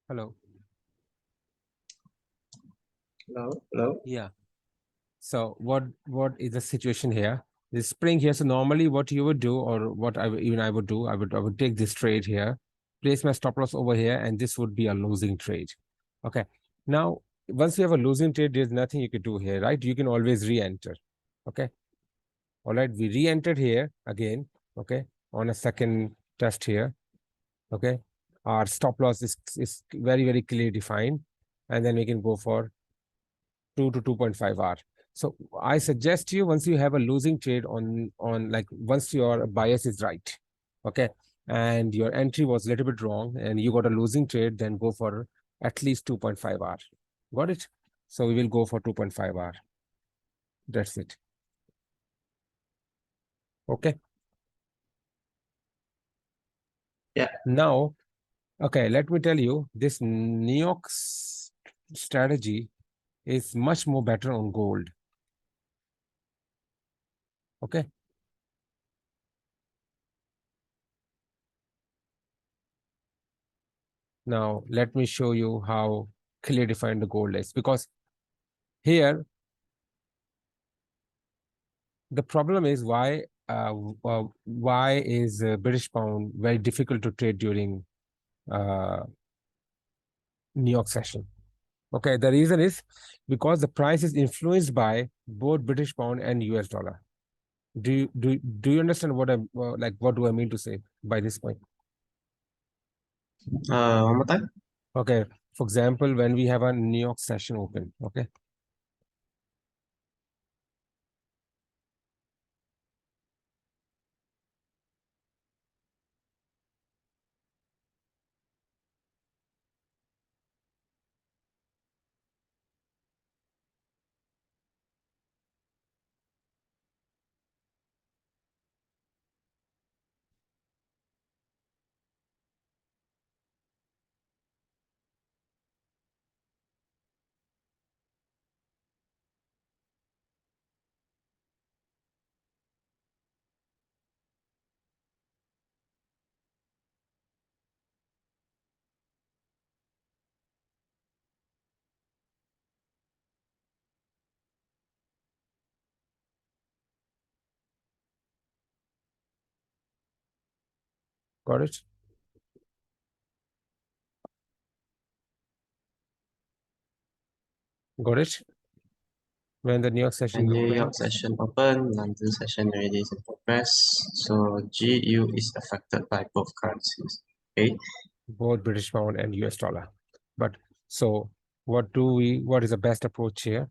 Hello. Hello. Yeah. So what is the situation here? The spring here. So normally what you would do, or what I would do, I would take this trade here, place my stop loss over here, and this would be a losing trade. Okay. Now, once you have a losing trade, there's nothing you could do here, right? You can always re-enter. Okay. All right. We re-entered here again. Okay. On a second test here. Okay. Our stop loss is very, very clearly defined. And then we can go for 2 to 2.5 hour. So I suggest you, once you have a losing trade on like once your bias is right, okay, and your entry was a little bit wrong and you got a losing trade, then go for at least 2.5 hour. Got it? So we will go for 2.5 hour. That's it. Okay. Yeah. Now, okay, let me tell you, this Neox strategy is much more better on gold. Okay. Now, let me show you how clearly defined the gold is, because here the problem is why is British pound very difficult to trade during uh, New York session. Okay, the reason is because the price is influenced by both British pound and US dollar. Do you understand what I'm like? What do I mean to say by this point? One more time. Okay, for example, when we have a New York session open, okay, got it, got it. When the New York session And is New open, York session open, London session already is in progress. So GU is affected by both currencies. Okay. both British pound and US dollar. But so what is the best approach here?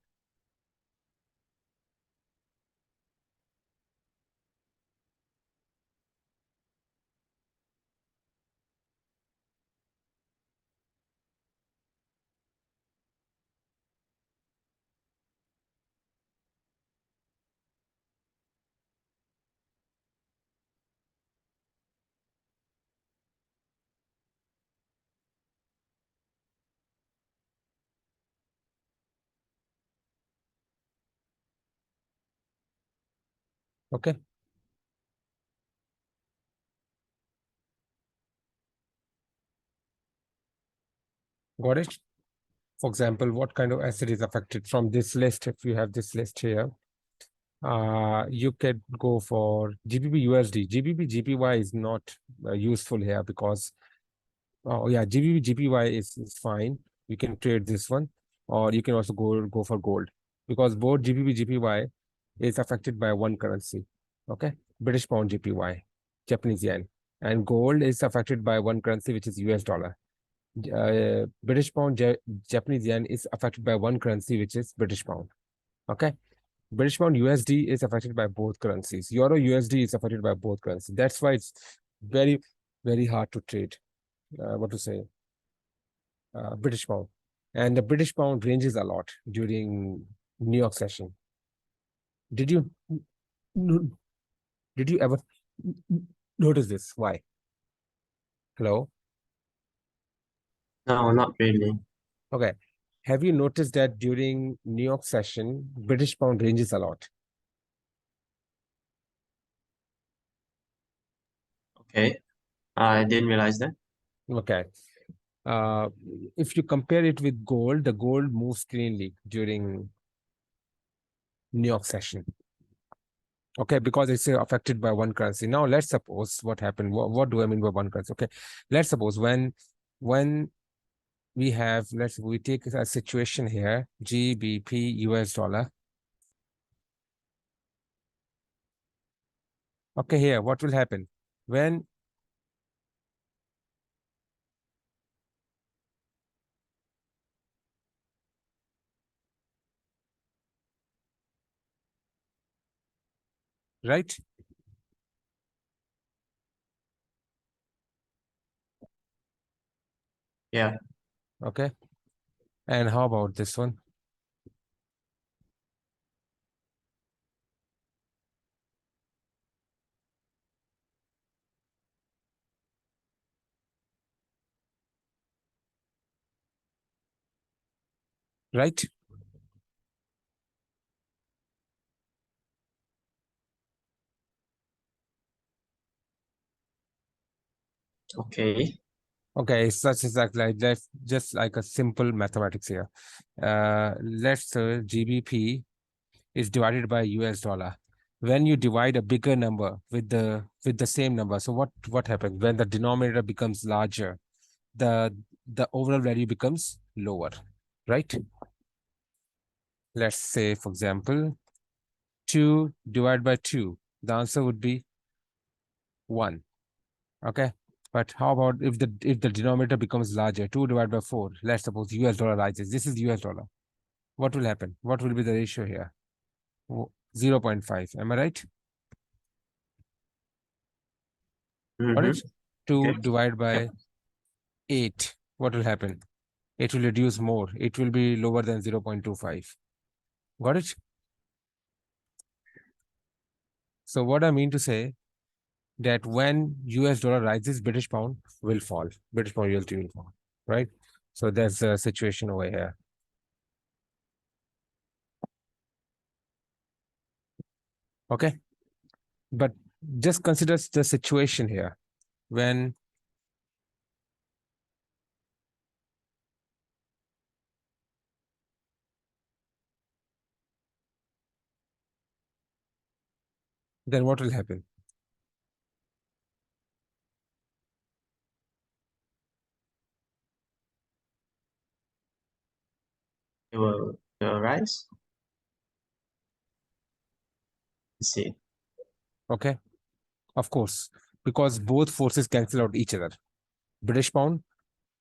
Okay. Got it? For example, what kind of asset is affected from this list? If you have this list here, you could go for GBP USD. GBP GPY is not useful here because, oh yeah, GBP GPY is fine. You can trade this one, or you can also go for gold, because both GBP GPY is affected by one currency. Okay, British pound GPY, Japanese yen, and gold is affected by one currency, which is US dollar. British pound, Japanese yen is affected by one currency, which is British pound. Okay. British pound USD is affected by both currencies. Euro USD is affected by both currencies. That's why it's very, very hard to trade. What to say? British pound. And the British pound ranges a lot during New York session. Did you did you ever notice this? Why? Hello? No, not really. Okay. Have you noticed that during New York session, British pound ranges a lot? Okay. I didn't realize that. Okay. Uh, if you compare it with gold, the gold moves cleanly during New York session. Okay, because it's affected by one currency. Now let's suppose what happened. What do I mean by one currency? Okay, let's suppose when we take a situation here, GBP US dollar. Okay, here what will happen when right? Yeah. Okay, and how about this one? Right? Okay. Okay, such exactly like that's just like a simple mathematics here. Let's say GBP is divided by US dollar. When you divide a bigger number with the same number, so what happens when the denominator becomes larger? The overall value becomes lower, right? Let's say, for example, 2 divided by 2. The answer would be 1. Okay. But how about if the denominator becomes larger, 2 divided by 4, let's suppose US dollar rises. This is US dollar. What will happen? What will be the ratio here? 0.5. Am I right? Got Mm-hmm. it? 2 Okay. divided Yep. by 8. What will happen? It will reduce more. It will be lower than 0.25. Got it? So what I mean to say that when US dollar rises, British pound will fall. British pound USD will fall. Right? So that's the situation over here. Okay. But just consider the situation here. When then what will happen? It will rise. Let's see. Okay. Of course, because both forces cancel out each other. British pound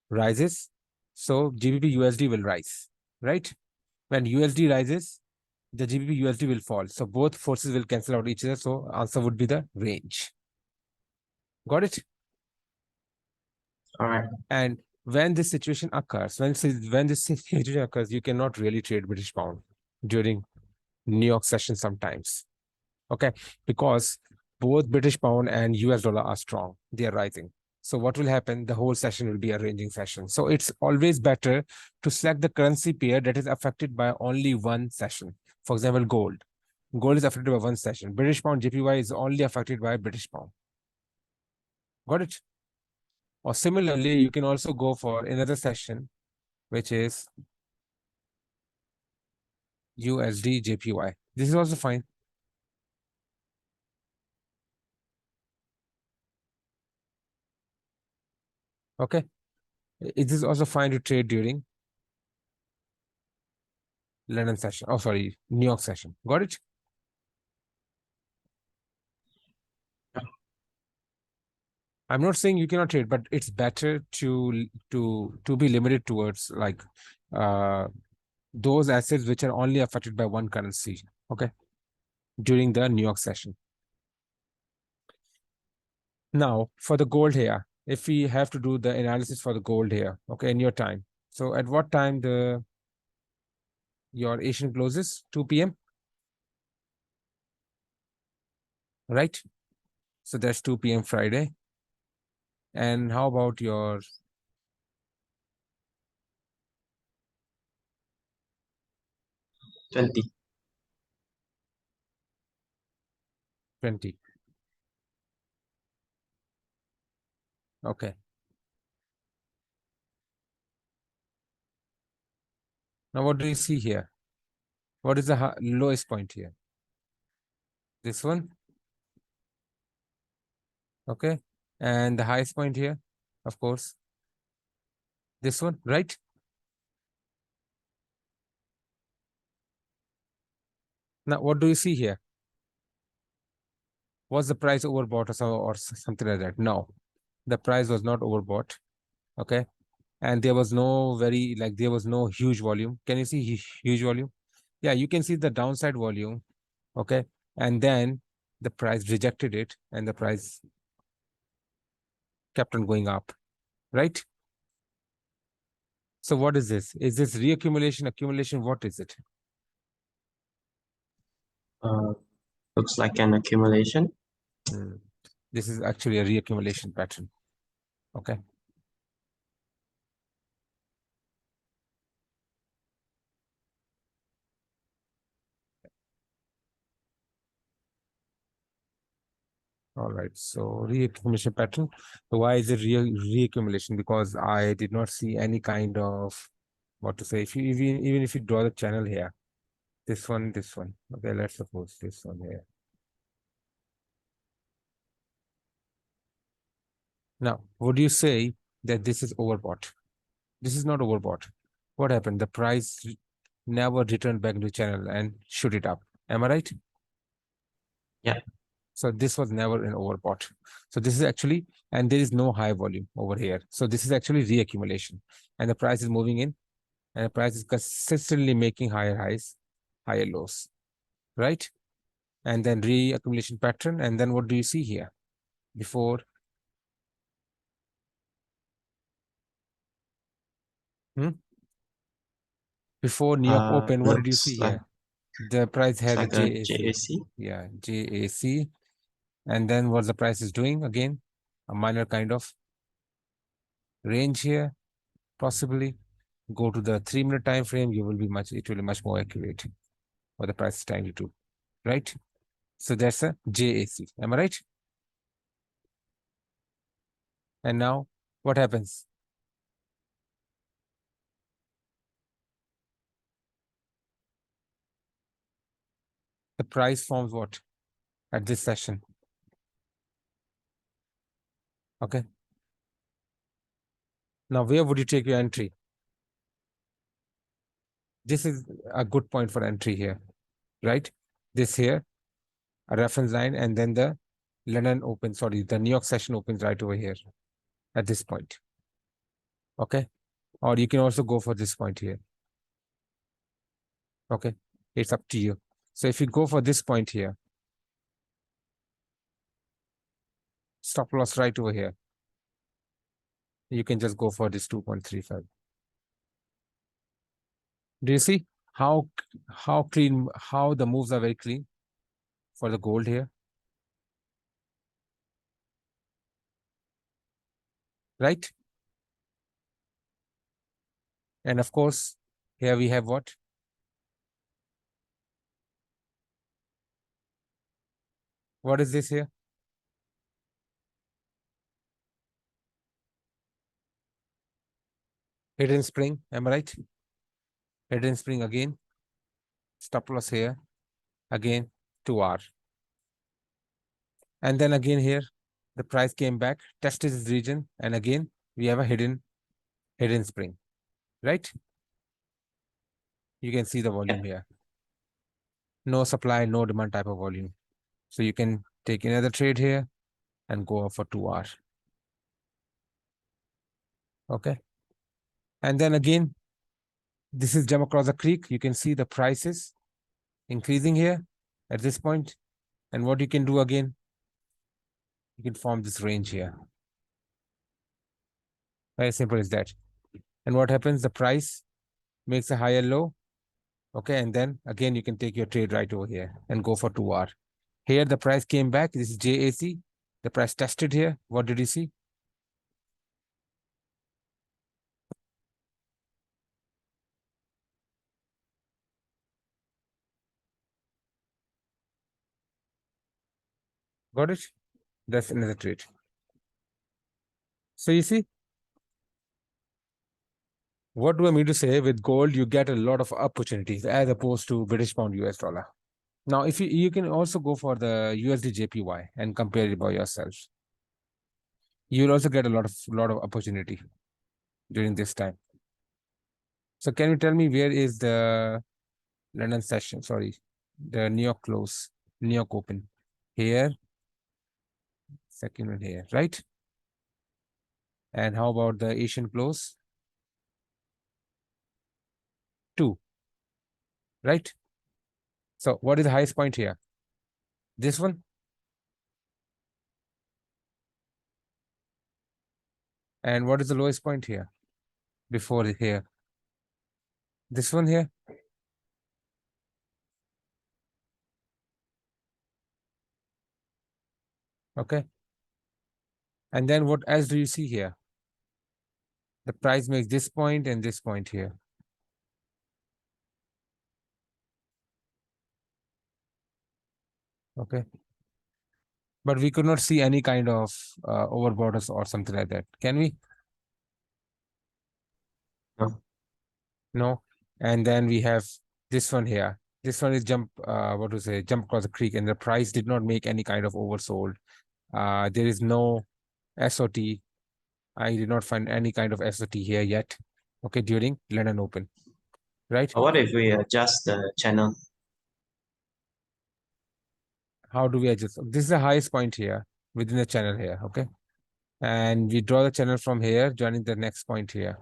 rises, so GBP USD will rise, right? When USD rises, the GBP USD will fall. So both forces will cancel out each other. So answer would be the range. Got it? All right. And when this situation occurs, when this situation occurs, you cannot really trade British pound during New York session sometimes. Okay, because both British pound and US dollar are strong. They are rising. So what will happen? The whole session will be a ranging session. So it's always better to select the currency pair that is affected by only one session. For example, gold. Gold is affected by one session. British pound JPY is only affected by British pound. Got it? Or similarly, you can also go for another session, which is USD JPY. This is also fine. Okay. It is also fine to trade during London session. Oh, sorry, New York session. Got it? I'm not saying you cannot trade, but it's better to be limited towards like uh those assets which are only affected by one currency. Okay, during the New York session. Now for the gold here, if we have to do the analysis for the gold here, okay, in your time. So at what time your Asian closes? 2 p.m. Right? So that's 2 p.m. Friday. And how about your 20. 20? Okay. Now, what do you see here? What is the lowest point here? This one. Okay. And the highest point here, of course, this one, right? Now, what do you see here? Was the price overbought or something like that? No, the price was not overbought. Okay. And there was no there was no huge volume. Can you see huge volume? Yeah, you can see the downside volume. Okay. And then the price rejected it and the price kept on going up, right? So what is this? Is this reaccumulation, accumulation? What is it? Uh, Looks like an accumulation. This is actually a reaccumulation pattern. Okay. All right. So reaccumulation pattern. So why is it reaccumulation? Because I did not see any kind of what to say. If you even if you draw the channel here, this one. Okay, let's suppose this one here. Now, would you say that this is overbought? This is not overbought. What happened? The price never returned back to the channel and shoot it up. Am I right? Yeah. So this was never an overbought. So this is actually, and there is no high volume over here. So this is actually reaccumulation. And the price is moving in, and the price is consistently making higher highs, higher lows, right? And then reaccumulation pattern. And then what do you see here? Before before New York open, what did you see Looks like here? The price has a like a JAC. JAC. Yeah, JAC. And then what the price is doing again, a minor kind of range here, possibly. Go to the 3-minute time frame, it will be much more accurate what the price is trying to do, right? So that's a JAC. Am I right? And now what happens? The price forms what at this session? Okay. Now where would you take your entry? This is a good point for entry here, right? This here, a reference line, and then the the New York session opens right over here at this point. Okay. Or you can also go for this point here. Okay. It's up to you. So if you go for this point here, stop loss right over here, you can just go for this 2.35. Do you see how clean, how the moves are very clean for the gold here, right? And of course, here we have what? What is this here? Hidden spring, am I right? Hidden spring again, stop loss here, again 2R. And then again here, the price came back, tested this region, and again, we have a hidden spring, right? You can see the Yeah. volume here. No supply, no demand type of volume. So you can take another trade here and go for 2R. Okay. And then again, this is jump across the creek. You can see the prices increasing here at this point. And what you can do again, you can form this range here. Very simple as that. And what happens? The price makes a higher low. Okay. And then again, you can take your trade right over here and go for 2R. Here, the price came back. This is JAC. The price tested here. What did you see? Got it? That's another trade. So you see, What do I mean to say? With gold, you get a lot of opportunities as opposed to British pound US dollar. Now, if you can also go for the USD JPY and compare it by yourself, you'll also get a lot of opportunity during this time. So can you tell me where is the London session? Sorry, the New York close, New York open. Here, second one here, right? And how about the Asian close? 2, right? So what is the highest point here? This one? And what is the lowest point here? Before here? This one here? Okay. And then what else do you see here? The price makes this point and this point here. Okay. But we could not see any kind of over borders or something like that. Can we? No. No. And then we have this one here. This one is jump, what to say, jump across the creek, and the price did not make any kind of oversold. There is no SOT. I did not find any kind of SOT here yet. Okay, during London Open, right? What if we adjust the channel? How do we adjust? This is the highest point here within the channel here. Okay. And we draw the channel from here, joining the next point here.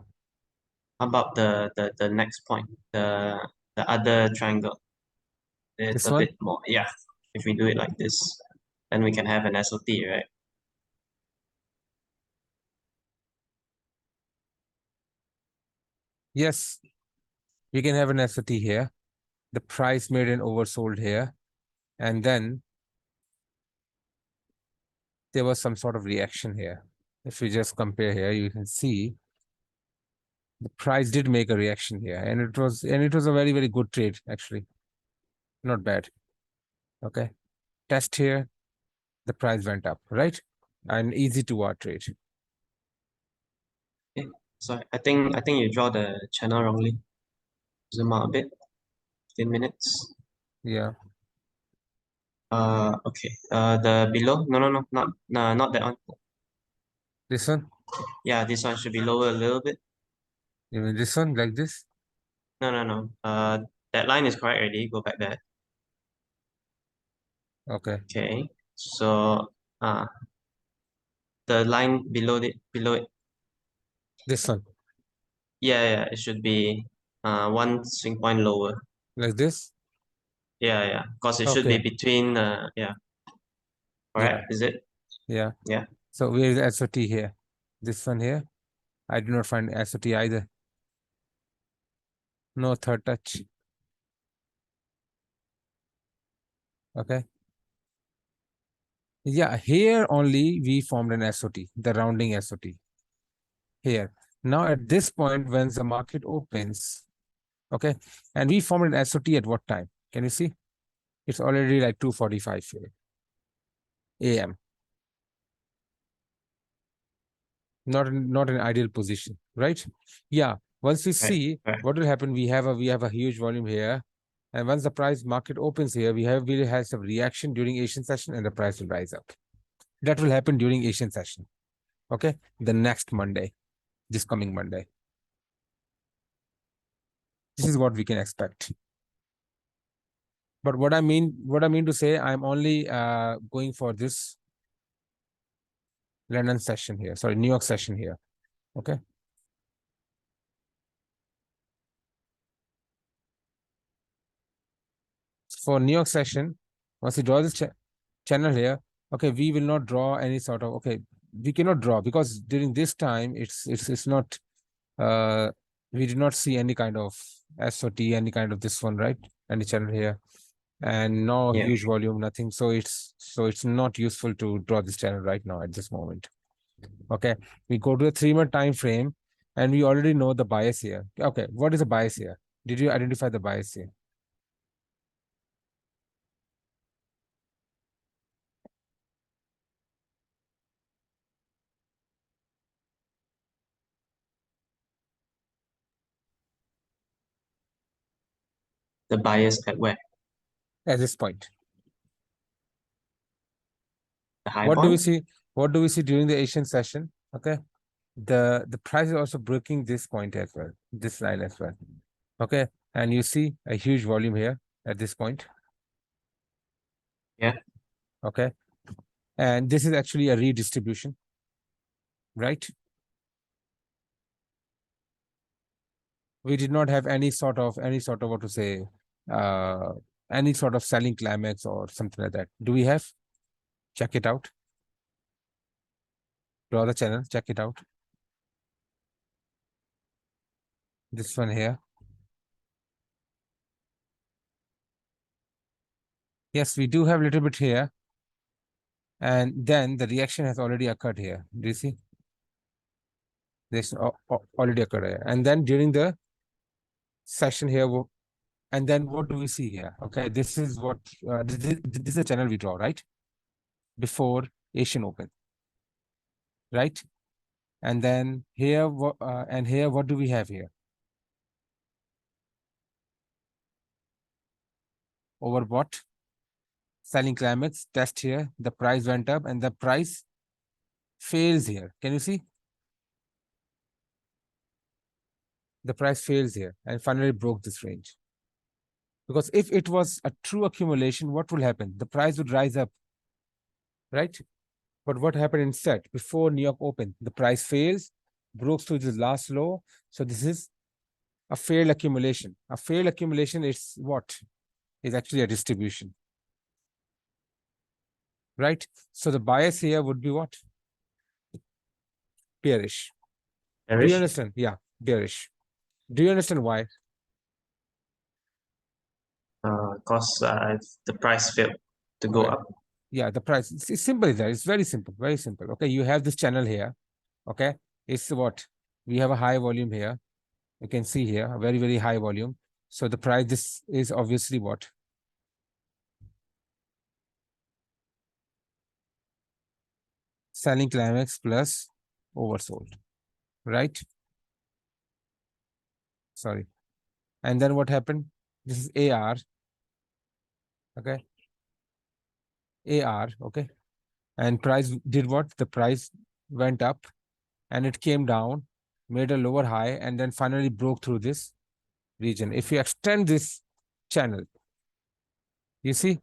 How about the next point, the other triangle? It's This a one? bit more, yeah. If we do it like this, then we can have an SOT, right? Yes, we can have an SOT here. The price made an oversold here. And then there was some sort of reaction here. If you just compare here, you can see the price did make a reaction here. And it was a very, very good trade, actually. Not bad. Okay. Test here, the price went up, right? And easy to trade. Okay. So I think you draw the channel wrongly. Zoom out a bit. 15 minutes. Yeah. Okay. The below? No, no, no, not no, not that one. This one? Yeah, this one should be lower a little bit. Even this one, like this? No, no, no. That line is correct already. Go back there. Okay. Okay. So, the line below it. This one, Yeah, yeah, it should be one swing point lower. like this? Yeah, yeah. Because it should be Okay. between. Yeah. Yeah. Correct. Is it? Yeah. Yeah. So where is the SOT here? This one here? I do not find SOT either. No third touch. Okay. Yeah, here only we formed an SOT, the rounding SOT here. Now at this point, when the market opens, okay, and we formed an SOT at what time? Can you see? It's already like 2:45 a.m. Not an ideal position, right? Yeah. Once we Right. see Right. what will happen, we have a huge volume here, and once the price market opens here, we have some reaction during Asian session, and the price will rise up. That will happen during Asian session. Okay, the next Monday, this coming Monday. This is what we can expect. But what I mean to say, I'm only going for this London session here. Sorry, New York session here. Okay. For New York session, once you draw this channel here, okay, we will not draw any sort of, okay, we cannot draw because during this time it's not uh we did not see any kind of SOT, any kind of this one, right? Any channel here, and no Yeah. huge volume, nothing. So it's not useful to draw this channel right now at this moment. Okay, we go to the 3-month time frame, and we already know the bias here. Okay, what is the bias here? Did you identify the bias here? the bias at where? at this point. The high What do we point? see? What do we see during the Asian session? Okay. The price is also breaking this point as well, this line as well. Okay. And you see a huge volume here at this point. Yeah. Okay. And this is actually a redistribution, right? We did not have any sort of what to say, uh any sort of selling climax or something like that. Do we have? Check it out. Draw the channel, check it out. This one here. Yes, we do have a little bit here. And then the reaction has already occurred here. Do you see? This already occurred here. And then during the session here, and then what do we see here? Okay, this is what, this is the channel we draw, right? Before Asian Open, right? And then here, and here, what do we have here? Overbought, selling climax, test here, the price went up and the price fails here. Can you see? The price fails here and finally broke this range. Because if it was a true accumulation, what will happen? The price would rise up, right? But what happened instead? Before New York Open, the price fails, broke through this last low. So this is a failed accumulation. A failed accumulation is what? Is actually a distribution, right? So the bias here would be what? Bearish. Do you Bearish? understand? Yeah, bearish. Do you understand why? Because the price failed to go Okay. up. Yeah, the price. It's simple as that. It's very simple. Very simple. Okay, you have this channel here. Okay, it's what? We have a high volume here. You can see here a very, very high volume. So the price, this is obviously what? Selling climax plus oversold, right? Sorry. And then what happened? This is AR. Okay. AR. Okay. And price did what? The price went up and it came down, made a lower high, and then finally broke through this region. If you extend this channel, you see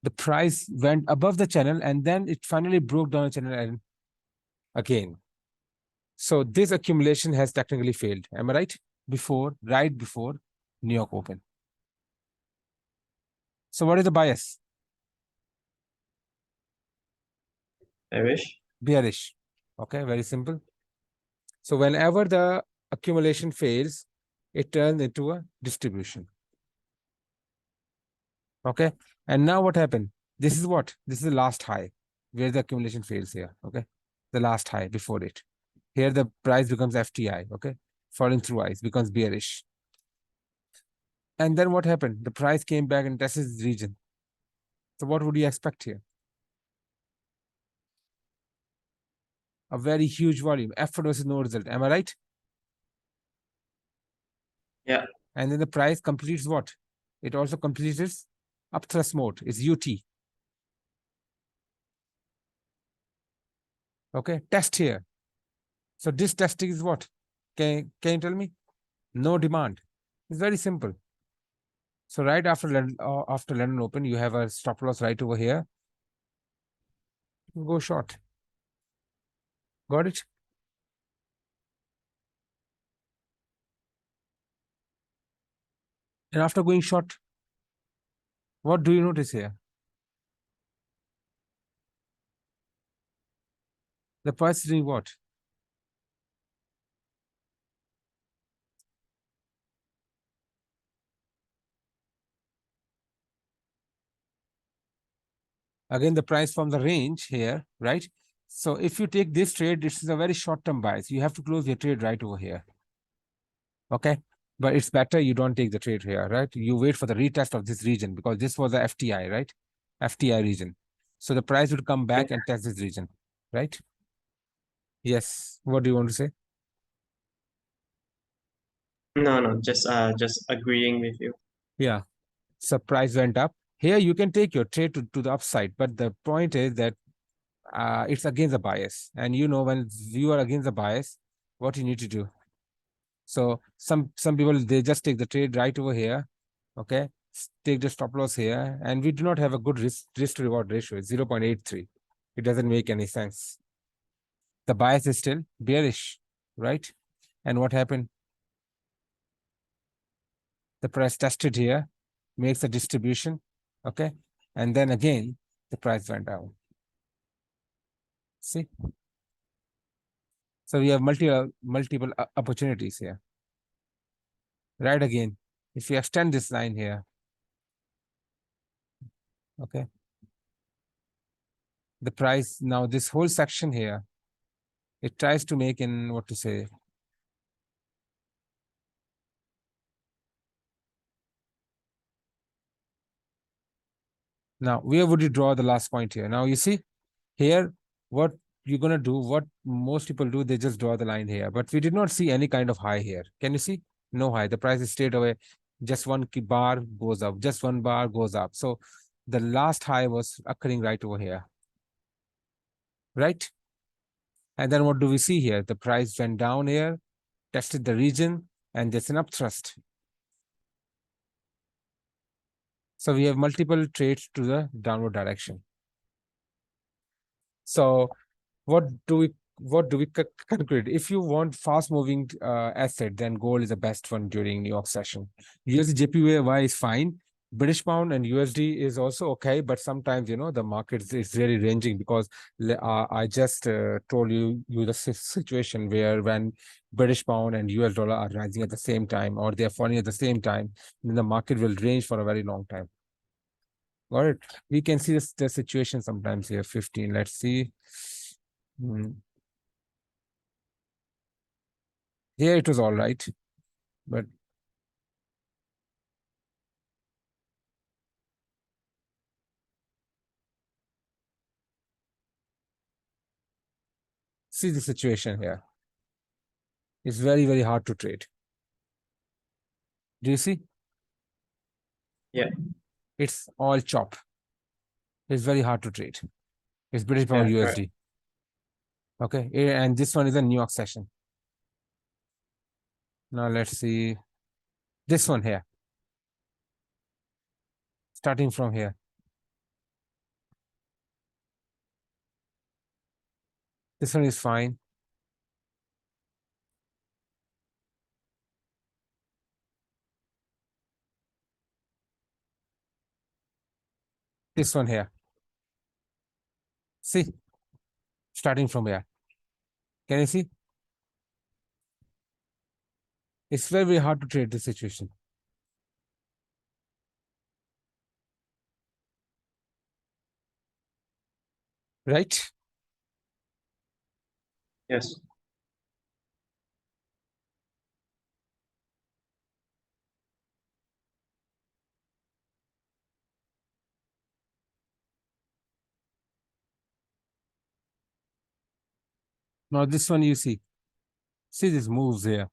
the price went above the channel and then it finally broke down the channel and again. So this accumulation has technically failed. Am I right? Right before New York Open. So what is the bias? Bearish? Bearish. Okay, very simple. So whenever the accumulation fails, it turns into a distribution. Okay. And now what happened? This is what? This is the last high where the accumulation fails here. Okay. The last high before it. Here the price becomes FTI. Okay. Falling through ice becomes bearish. And then what happened? The price came back and tested this region. So what would you expect here? A very huge volume. Effort versus no result. Am I right? Yeah. And then the price completes what? It also completes its upthrust mode. It's UT. Okay. Test here. So this testing is what? Can you tell me? No demand. It's very simple. So right after London Open, you have a stop loss right over here. Go short. Got it? And after going short, what do you notice here? The price is doing what? Again, the price from the range here, right? So if you take this trade, this is a very short-term bias. You have to close your trade right over here. Okay. But it's better you don't take the trade here, right? You wait for the retest of this region because this was a FTI, right? FTI region. So the price would come back and test this region, right? Yes. What do you want to say? No, just agreeing with you. Yeah. So price went up. Here you can take your trade to the upside, but the point is that it's against the bias. And when you are against the bias, what you need to do. So some people they just take the trade right over here, okay? Take the stop loss here, and we do not have a good risk to reward ratio. It's 0.83. It doesn't make any sense. The bias is still bearish, right? And what happened? The price tested here, makes a distribution, okay? And then again, the price went down. See? So we have multiple opportunities here. Right again, if we extend this line here, okay, the price now this whole section here, it tries to make in what to say. Now, where would you draw the last point here? Now you see here what you're gonna do, what most people do, they just draw the line here. But we did not see any kind of high here. Can you see? No high. The price is straight away. Just one bar goes up, just one bar goes up. So the last high was occurring right over here, right? And then what do we see here? The price went down here, tested the region, and there's an upthrust. So we have multiple trades to the downward direction. So what do we conclude? If you want fast moving asset, then gold is the best one during New York session. USD JPY is fine. British pound and USD is also okay, but sometimes the market is really ranging because I just told you the situation where when British pound and US dollar are rising at the same time or they are falling at the same time, then the market will range for a very long time. Got it? We can see the situation sometimes here. 15. Let's see. Here it was all right, but see the situation here. It's very, very hard to trade. Do you see? Yeah. It's all chop. It's very hard to trade. It's British Yeah, pound correct. USD. Okay. And this one is a New York session. Now let's see this one here. Starting from here. This one is fine. This one here. See? Starting from here. Can you see? It's very, very hard to trade this situation. Right? Yes. Now this one you see. See these moves here.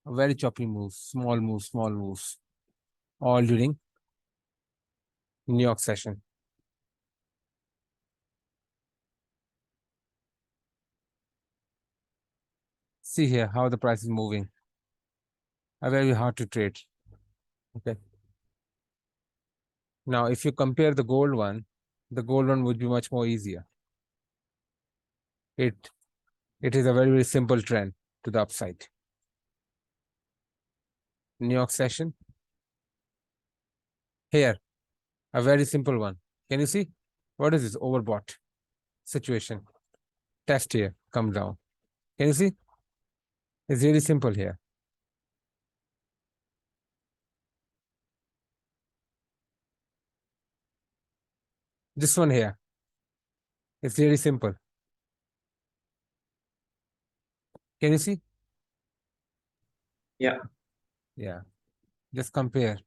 Very choppy moves, small moves, small moves. All during New York session. See here how the price is moving. Very hard to trade. Okay. Now, if you compare the gold one would be much more easier. It it is a very, very simple trend to the upside. New York session. Here, a very simple one. Can you see? What is this? Overbought situation. Test here, come down. Can you see? It's really simple here. This one here. It's really simple. Can you see? Yeah. Yeah. Just compare.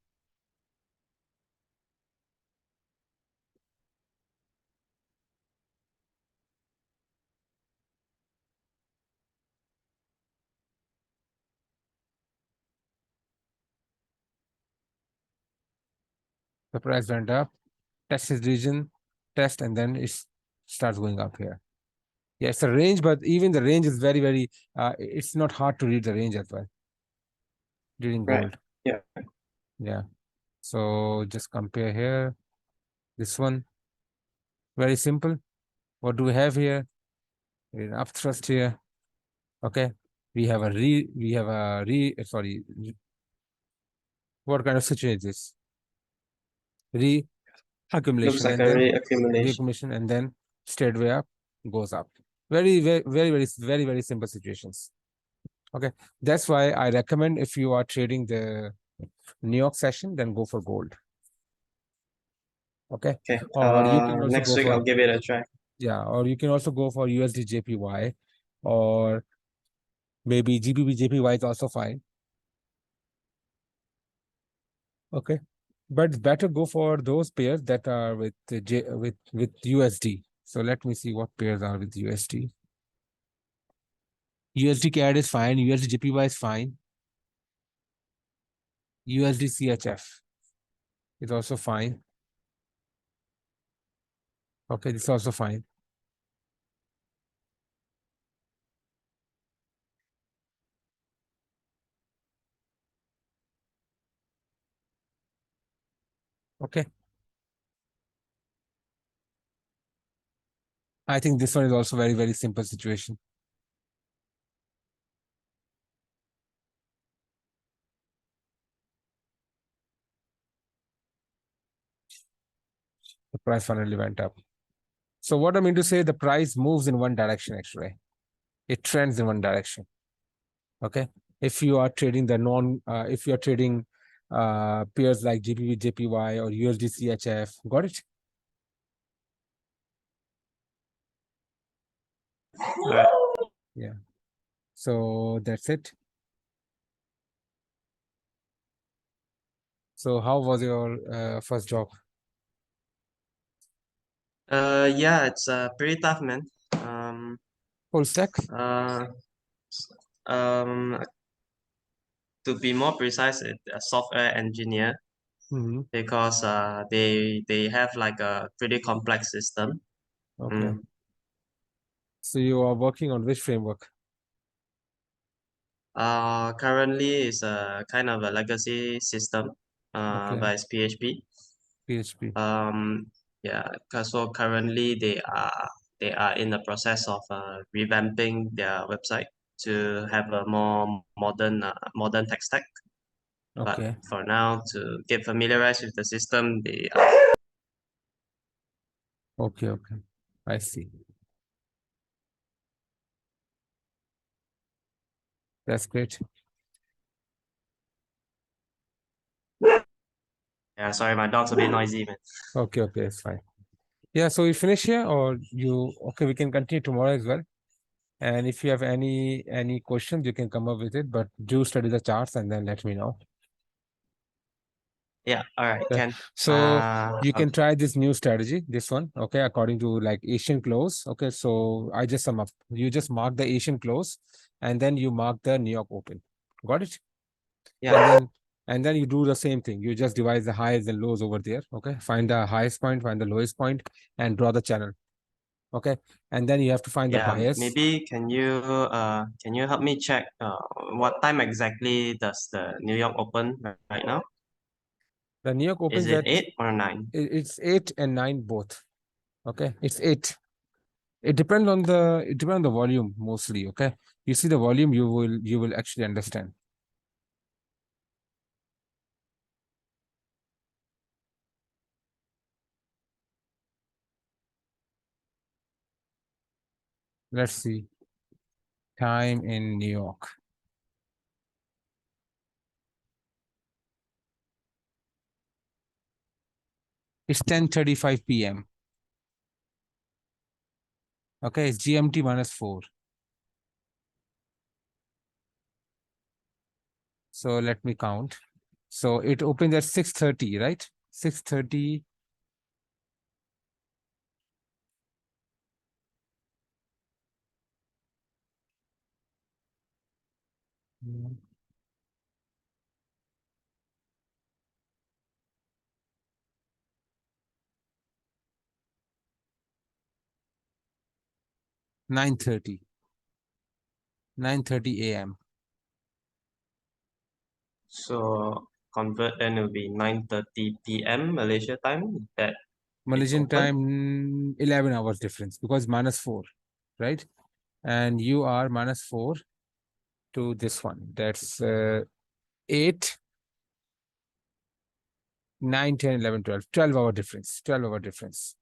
The price went up, test this region, test, and then it starts going up here. Yeah, it's a range, but even the range is very, very, it's not hard to read the range as well during Right. gold. Yeah. Yeah. So just compare here. This one, very simple. What do we have here? An up thrust here. Okay. We have a sorry, what kind of situation is this? Looks Reaccumulation like and a then reaccumulation. reaccumulation and then straight way up, goes up. Very, very, very, very, very, very simple situations. Okay. That's why I recommend if you are trading the New York session, then go for gold. Okay. Okay. Or you can also Next go week for, I'll give it a try. yeah, or you can also go for USD JPY, or maybe GBP JPY is also fine. Okay. But it's better go for those pairs that are with with USD. So let me see what pairs are with USD. USD CAD is fine. USD JPY is fine. USD CHF is also fine. Okay, this is also fine. Okay. I think this one is also very, very simple situation. The price finally went up. So what I mean to say, the price moves in one direction actually. It trends in one direction. Okay. If you are trading if you are trading pairs like GBP JPY or USD CHF, got it? Right. Yeah. So that's it. So how was your first job? Yeah, it's pretty tough, man. Full stack? Uh, um, to be more precise, it's a software engineer Hmm. because they have like a pretty complex system. Okay. Mm. So you are working on which framework? Currently it's a kind of a legacy system, Okay. but it's PHP. PHP. Yeah, so currently they are in the process of revamping their website to have a more modern tech stack. But Okay. for now, to get familiarized with the system, they are, Okay. Okay. I see. That's great. yeah. Sorry, my dog's a bit noisy, man. Okay. Okay. It's fine. Yeah. So we finish here, or you? Okay. We can continue tomorrow as well. And if you have any questions, you can come up with it. But do study the charts and then let me know. Yeah, all right, Okay. Ken. So you Okay. can try this new strategy, this one, okay, according to like Asian close. Okay, so I just sum up. You just mark the Asian close and then you mark the New York Open. Got it? Yeah, And then you do the same thing. You just divide the highs and lows over there. Okay. Find the highest point, find the lowest point, and draw the channel. Okay. And then you have to find the yeah. bias. Maybe can you help me check what time exactly does the New York open right now? The New York Is opens it at 8 or 9? it's 8 and 9 both. Okay. It's 8. It depends on the volume mostly. Okay. You see the volume, you will actually understand. Let's see. Time in New York. It's 10:35 p.m. Okay, it's GMT -4. So let me count. So it opens at 6:30, right? 6:30. 9:30. 9:30 a.m. So convert, then it will be 9:30 p.m. Malaysia time. That it's Malaysian open. time, 11 hours difference because -4, right? And you are -4 to this one. That's 8, 9, 10, 11, 12. 12-hour difference. 12-hour difference.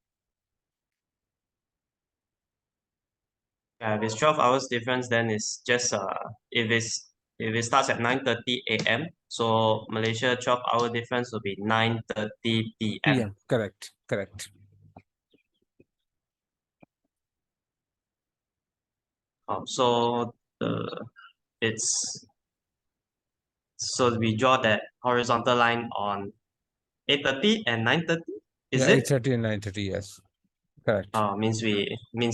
Yeah, if it's 12 hours difference, then it's just if it starts at 9:30 a.m. So Malaysia 12-hour difference will be 9:30 p.m. PM. Correct. Correct. So it's so we draw that horizontal line on 8:30 and 9:30. Is Yeah, it? 8:30 and 9:30. Yes. Correct. Means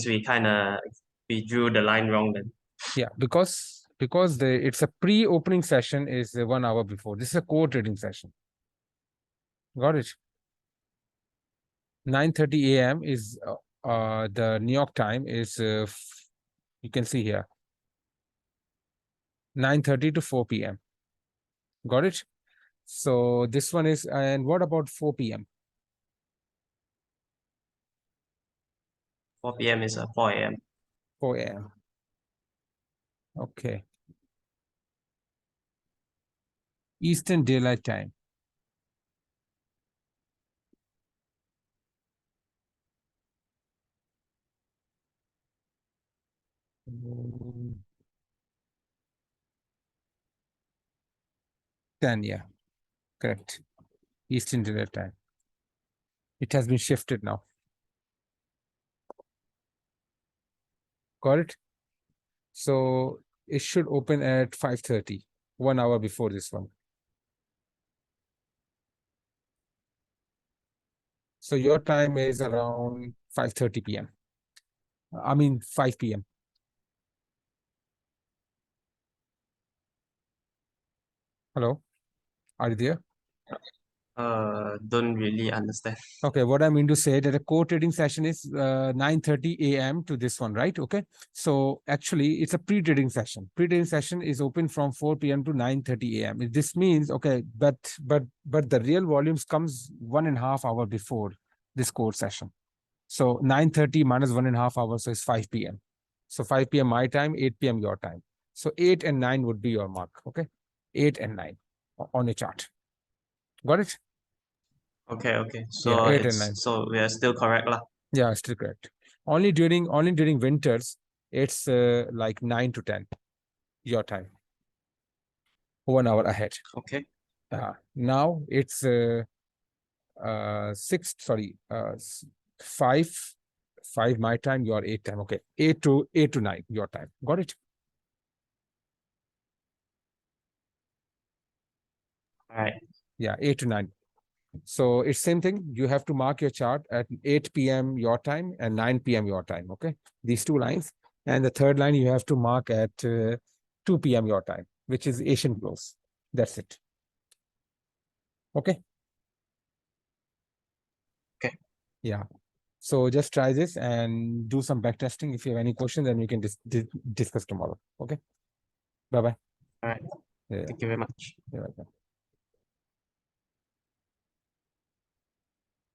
we kind of we drew the line wrong then. Yeah, because it's a pre-opening session is 1 hour before. This is a core trading session. Got it? 9:30 a.m. is the New York time is you can see here 9:30 to 4 p.m. Got it? So this one is, and what about 4 p.m.? 4 p.m. is 4 a.m. 4 a.m. Okay. Eastern Daylight Time. Mm, 10, yeah. Correct. Eastern Daylight Time. It has been shifted now. Got it? So it should open at 5:30, 1 hour before this one. So your time is around 5:30 p.m. I mean 5 p.m. Hello? Are you there? Don't really understand. Okay, what I mean to say that a core trading session is 9:30 a.m. to this one, right? Okay. So actually it's a pre-trading session. Pre-trading session is open from 4 p.m. to 9:30 a.m. This means, okay, but the real volumes comes 1.5 hour before this core session. So 9:30 minus 1.5 hours, so it's 5 p.m. So 5 p.m. my time, 8 p.m. your time. So 8 and 9 would be your mark, okay? 8 and 9 on a chart. Got it? Okay. Yeah, So 8 and 9. so we are still correct lah. Yeah, still correct. Only during winters, it's like 9 to 10 your time, 1 hour ahead. Okay. Now it's 5 my time, your 8 time. Okay, 8 to 9 your time. Got it? All right. Yeah, 8 to 9. So it's same thing. You have to mark your chart at 8 p.m. your time and 9 p.m. your time. Okay, these two lines, and the third line you have to mark at 2 p.m. your time, which is Asian close. That's it. Okay. Okay. Yeah. So just try this and do some back testing. If you have any questions, then we can discuss tomorrow. Okay. Bye bye. All right. Yeah. Thank you very much. Yeah.